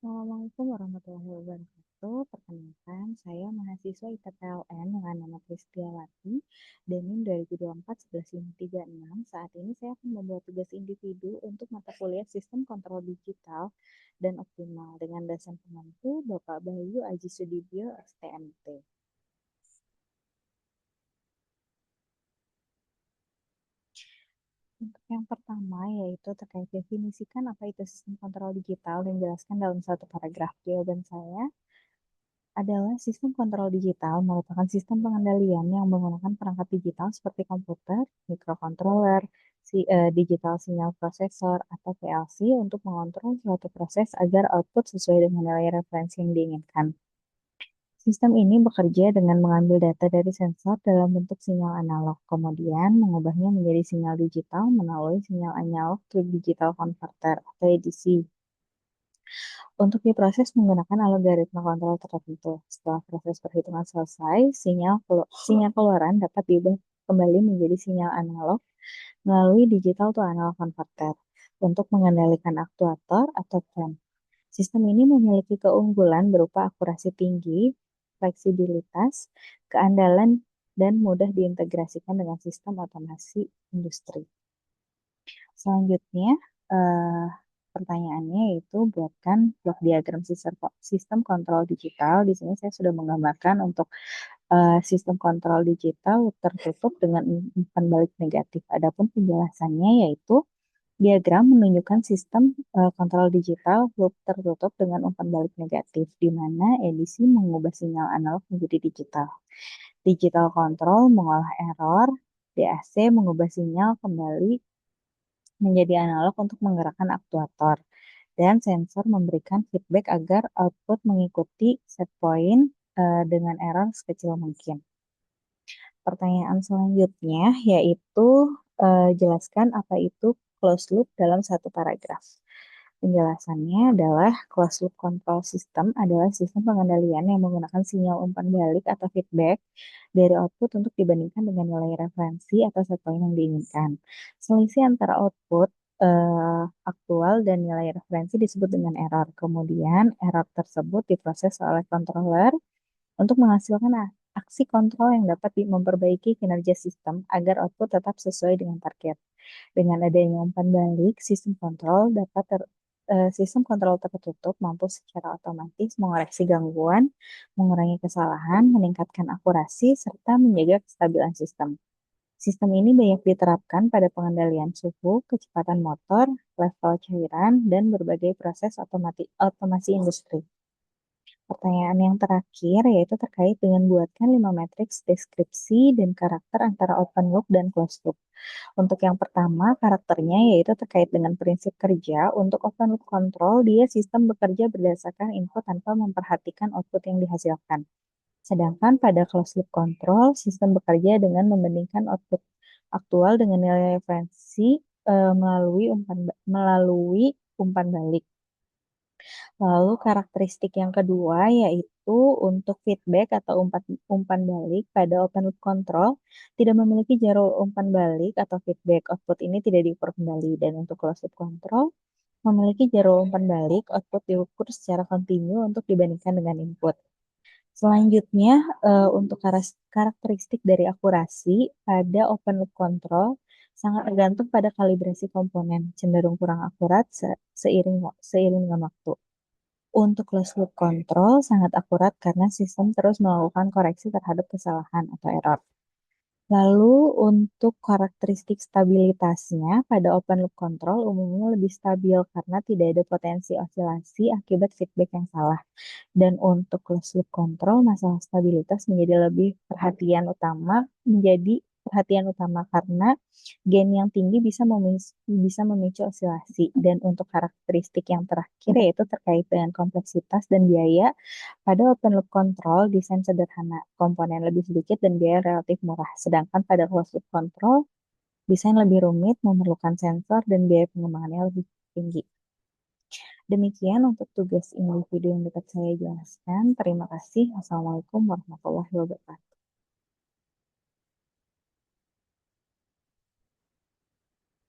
Assalamualaikum warahmatullahi wabarakatuh. Perkenalkan, saya mahasiswa IPTLN dengan nama Kristiawati, dan NIM 2024-11536. Saat ini saya akan membuat tugas individu untuk mata kuliah Sistem Kontrol Digital dan Optimal dengan dosen pengampu Bapak Bayu Aji Sudibyo, STMT. Untuk yang pertama yaitu terkait definisikan apa itu sistem kontrol digital dan jelaskan dalam satu paragraf. Jawaban saya adalah sistem kontrol digital merupakan sistem pengendalian yang menggunakan perangkat digital seperti komputer, microcontroller, digital signal processor, atau PLC untuk mengontrol suatu proses agar output sesuai dengan nilai referensi yang diinginkan. Sistem ini bekerja dengan mengambil data dari sensor dalam bentuk sinyal analog, kemudian mengubahnya menjadi sinyal digital melalui sinyal analog to digital converter atau ADC untuk diproses menggunakan algoritma kontrol tertentu. Setelah proses perhitungan selesai, sinyal keluaran dapat diubah kembali menjadi sinyal analog melalui digital to analog converter untuk mengendalikan aktuator atau rem. Sistem ini memiliki keunggulan berupa akurasi tinggi, fleksibilitas, keandalan, dan mudah diintegrasikan dengan sistem otomasi industri. Selanjutnya, eh, pertanyaannya yaitu buatkan blok diagram sistem kontrol digital. Di sini saya sudah menggambarkan untuk sistem kontrol digital tertutup dengan umpan balik negatif. Adapun penjelasannya yaitu diagram menunjukkan sistem kontrol digital loop tertutup dengan umpan balik negatif, di mana edisi mengubah sinyal analog menjadi digital. Digital control mengolah error, DAC mengubah sinyal kembali menjadi analog untuk menggerakkan aktuator, dan sensor memberikan feedback agar output mengikuti set point dengan error sekecil mungkin. Pertanyaan selanjutnya yaitu jelaskan apa itu closed loop dalam satu paragraf. Penjelasannya adalah closed loop control system adalah sistem pengendalian yang menggunakan sinyal umpan balik atau feedback dari output untuk dibandingkan dengan nilai referensi atau set point yang diinginkan. Selisih antara output aktual dan nilai referensi disebut dengan error. Kemudian error tersebut diproses oleh controller untuk menghasilkan aksi kontrol yang dapat memperbaiki kinerja sistem agar output tetap sesuai dengan target. Dengan adanya umpan balik, sistem kontrol tertutup mampu secara otomatis mengoreksi gangguan, mengurangi kesalahan, meningkatkan akurasi, serta menjaga kestabilan sistem. Sistem ini banyak diterapkan pada pengendalian suhu, kecepatan motor, level cairan, dan berbagai proses otomasi industri. Pertanyaan yang terakhir yaitu terkait dengan buatkan 5 matriks deskripsi dan karakter antara open loop dan closed loop. Untuk yang pertama, karakternya yaitu terkait dengan prinsip kerja. Untuk open loop control, dia sistem bekerja berdasarkan input tanpa memperhatikan output yang dihasilkan. Sedangkan pada closed loop control, sistem bekerja dengan membandingkan output aktual dengan nilai referensi melalui umpan balik. Lalu karakteristik yang kedua yaitu untuk feedback atau umpan balik pada open loop control tidak memiliki jarum umpan balik atau feedback. Output ini tidak diukur kembali, dan untuk closed loop control memiliki jarum umpan balik, output diukur secara kontinu untuk dibandingkan dengan input. Selanjutnya, untuk karakteristik dari akurasi pada open loop control sangat tergantung pada kalibrasi komponen, cenderung kurang akurat seiring dengan waktu. Untuk closed loop control sangat akurat karena sistem terus melakukan koreksi terhadap kesalahan atau error. Lalu untuk karakteristik stabilitasnya pada open loop control umumnya lebih stabil karena tidak ada potensi osilasi akibat feedback yang salah. Dan untuk closed loop control masalah stabilitas menjadi perhatian utama karena gain yang tinggi bisa memicu osilasi. Dan untuk karakteristik yang terakhir yaitu terkait dengan kompleksitas dan biaya, pada open loop control desain sederhana, komponen lebih sedikit dan biaya relatif murah. Sedangkan pada closed loop control desain lebih rumit, memerlukan sensor dan biaya pengembangannya lebih tinggi. Demikian untuk tugas individu yang dapat saya jelaskan. Terima kasih. Wassalamualaikum warahmatullahi wabarakatuh.